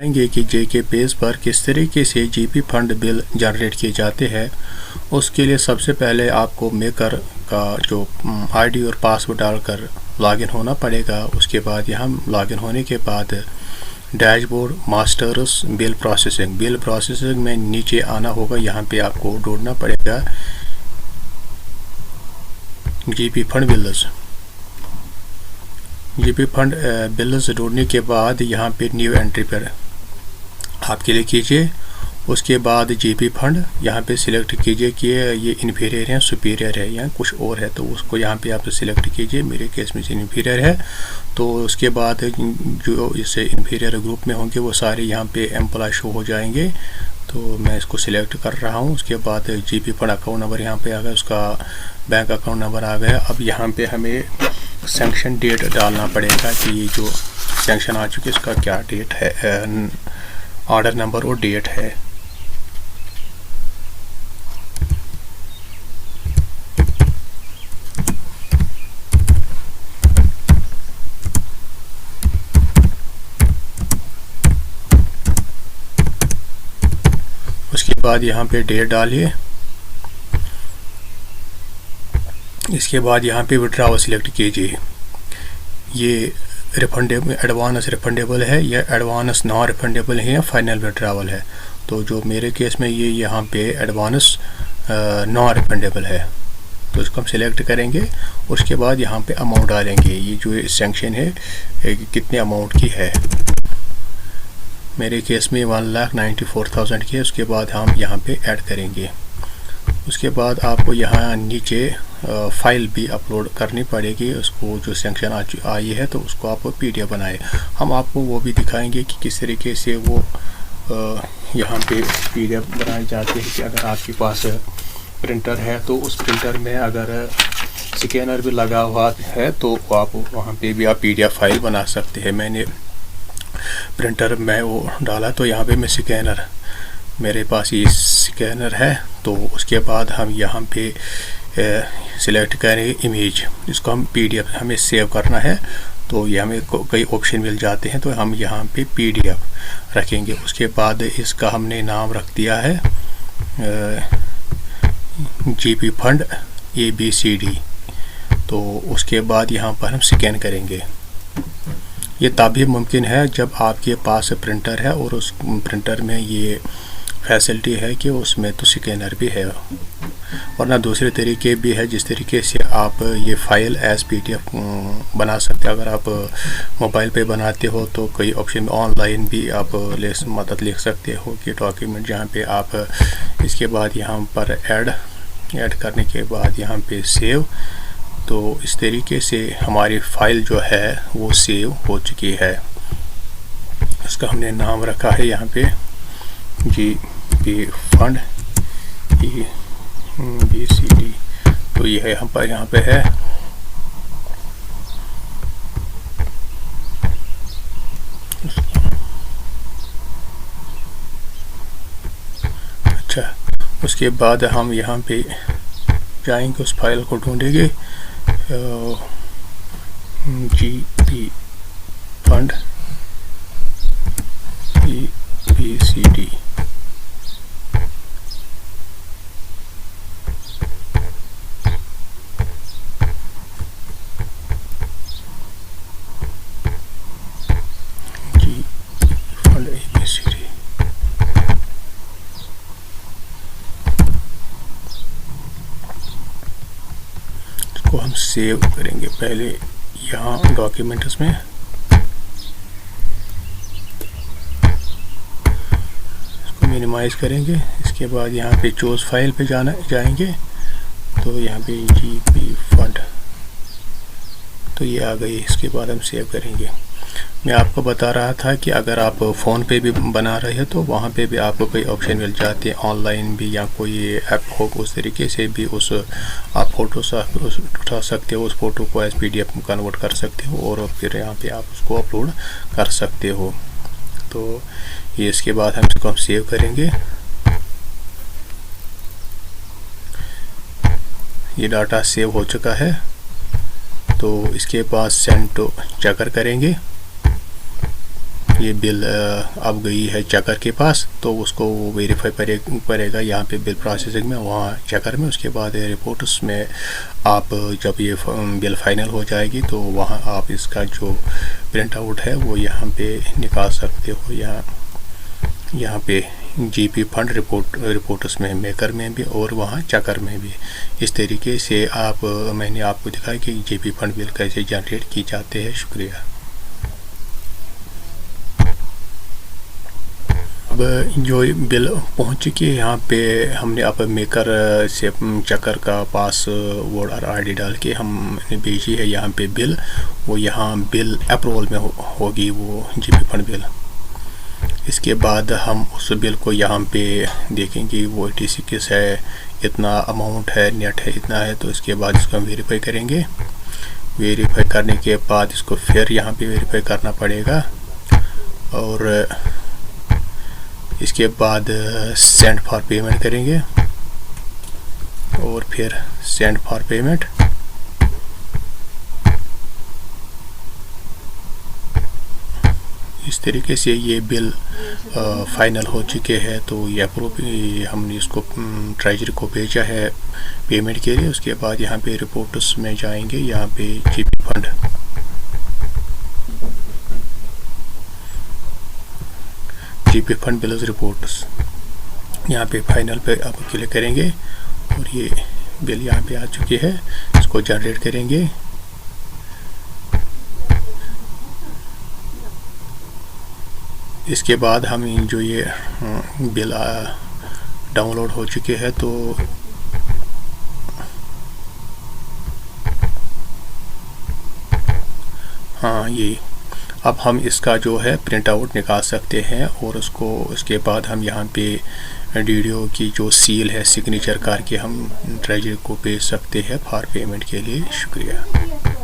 कि जेके बेस पर किस तरीके से जीपी फंड बिल जनरेट किए जाते हैं। उसके लिए सबसे पहले आपको मेकर का जो आईडी और पासवर्ड डालकर लॉगिन होना पड़ेगा। उसके बाद यहाँ लॉगिन होने के बाद डैशबोर्ड मास्टर्स बिल प्रोसेसिंग में नीचे आना होगा। यहाँ पे आपको ढूंढना पड़ेगा जीपी फंड बिल्स ढूंढने के बाद यहाँ पे न्यू एंट्री पर आप क्लिक कीजिए। उसके बाद जीपी फंड यहाँ पे सिलेक्ट कीजिए कि ये इन्फीरियर है सुपीरियर है या कुछ और है, तो उसको यहाँ पे आप सिलेक्ट कीजिए। मेरे केस में इन्फीरियर है, तो उसके बाद जो इससे इन्फीरियर ग्रुप में होंगे वो सारे यहाँ पे एम्प्लॉय शो हो जाएंगे। तो मैं इसको सिलेक्ट कर रहा हूँ। उसके बाद जीपी फंड अकाउंट नंबर यहाँ पे आ गया, उसका बैंक अकाउंट नंबर आ गया। अब यहाँ पे हमें सैंक्शन डेट डालना पड़ेगा कि जो सैंक्शन आ चुकी है इसका क्या डेट है, ऑर्डर नंबर और डेट है। उसके बाद यहाँ पे डेट डालिए। इसके बाद यहाँ पे विड्रॉवल सिलेक्ट कीजिए। ये रिफंडेबल एडवांस रिफंडेबल है या एडवांस नॉन रिफंडेबल है या फाइनल विड्रॉवल है। तो जो मेरे केस में ये यहाँ पे एडवांस नॉन रिफंडेबल है, तो इसको हम सिलेक्ट करेंगे। उसके बाद यहाँ पे अमाउंट डालेंगे। ये जो सैंक्शन है कितने अमाउंट की है, मेरे केस में 1,94,000 की है। उसके बाद हम यहाँ पे ऐड करेंगे। उसके बाद आपको यहाँ नीचे फाइल भी अपलोड करनी पड़ेगी। उसको जो सैंक्शन आई है तो उसको आप पीडीएफ बनाए। हम आपको वो भी दिखाएंगे कि किस तरीके से वो यहाँ पे पीडीएफ बनाए जाते हैं। कि अगर आपके पास प्रिंटर है तो उस प्रिंटर में अगर स्कैनर भी लगा हुआ है तो आप वहाँ पे भी आप पीडीएफ फाइल बना सकते हैं। मैंने प्रिंटर में वो डाला तो यहाँ पे मैं स्कैनर, मेरे पास ये स्कैनर है। तो उसके बाद हम यहाँ पे सिलेक्ट करेंगे इमेज, इसको हम पीडीएफ हमें सेव करना है। तो ये हमें कई ऑप्शन मिल जाते हैं, तो हम यहाँ पे पीडीएफ रखेंगे। उसके बाद इसका हमने नाम रख दिया है जीपी फंड ABCD। तो उसके बाद यहाँ पर हम स्कैन करेंगे। ये तभी मुमकिन है जब आपके पास प्रिंटर है और उस प्रिंटर में ये फैसिलिटी है कि उसमें तो स्कैनर भी है, वरना दूसरे तरीके भी है जिस तरीके से आप ये फाइल एज PDF बना सकते हैं। अगर आप मोबाइल पे बनाते हो तो कई ऑप्शन ऑनलाइन भी आप मदद लिख सकते हो कि डॉक्यूमेंट, जहाँ पे आप इसके बाद यहाँ पर ऐड करने के बाद यहाँ पे सेव। तो इस तरीके से हमारी फाइल जो है वो सेव हो चुकी है। इसका हमने नाम रखा है यहाँ पे जीपी फंड ABCD। तो ये है यहाँ पे है। अच्छा, उसके बाद हम यहाँ पे जाएंगे, उस फाइल को ढूंढेंगे जीपी फंड ABCD। इसको हम सेव करेंगे पहले यहाँ डॉक्यूमेंट्स में। इसको मिनिमाइज करेंगे। इसके बाद यहाँ पे चूज फाइल पे जाएंगे। तो यहाँ पे जीपी फंड, तो ये आ गई। इसके बाद हम सेव करेंगे। मैं आपको बता रहा था कि अगर आप फ़ोन पे भी बना रहे हैं तो वहाँ पे भी आपको कई ऑप्शन मिल जाते हैं ऑनलाइन भी, या कोई ऐप हो उस तरीके से भी उस आप फ़ोटो उठा सकते हो, उस फ़ोटो को एज PDF में कन्वर्ट कर सकते हो और फिर यहाँ पे आप उसको अपलोड कर सकते हो। तो ये इसके बाद हम इसको सेव करेंगे। ये डाटा सेव हो चुका है। तो इसके बाद सेंड टू चेकर करेंगे। ये बिल अब गई है चेकर के पास, तो उसको वो वेरीफाई करेगा यहाँ पे बिल प्रोसेसिंग में, वहाँ चेकर में। उसके बाद रिपोर्ट्स में आप जब ये बिल फाइनल हो जाएगी तो वहाँ आप इसका जो प्रिंट आउट है वो यहाँ पे निकाल सकते हो। यहाँ पे जीपी फंड रिपोर्ट्स में, मेकर में भी और वहाँ चेकर में भी। इस तरीके से मैंने आपको दिखाया कि जीपी फंड बिल कैसे जनरेट की जाते हैं। शुक्रिया। अब जो बिल पहुँच चुकी है यहाँ पे, हमने अब मेकर से चेकर का पास वोटर आईडी डाल के हमने भेजी है यहाँ पे बिल। वो यहाँ बिल अप्रूवल में होगी वो जीपी फंड बिल। इसके बाद हम उस बिल को यहाँ पे देखेंगे वो टीसी किस है, इतना अमाउंट है, नेट है, इतना है। तो इसके बाद इसको हम वेरीफाई करेंगे। वेरीफाई करने के बाद इसको फिर यहाँ पे वेरीफाई करना पड़ेगा और इसके बाद सेंड फॉर पेमेंट करेंगे और फिर सेंड फॉर पेमेंट। इस तरीके से ये बिल फाइनल हो चुके हैं। तो ये अप्रूव, हमने इसको ट्रेजरी को भेजा है पेमेंट के लिए। उसके बाद यहाँ पे रिपोर्ट्स में जाएंगे, यहाँ पे जीपी फंड बिल्स रिपोर्ट्स, यहाँ पे फाइनल पे अब क्लिक करेंगे और ये बिल यहाँ पे आ चुकी है। इसको जनरेट करेंगे। इसके बाद हम जो ये बिल डाउनलोड हो चुके हैं, तो हाँ, ये अब हम इसका जो है प्रिंट आउट निकाल सकते हैं और उसके बाद हम यहाँ पे डीडीओ की जो सील है सिग्नेचर करके हम ट्रेजरी को भेज सकते हैं फॉर पेमेंट के लिए। शुक्रिया।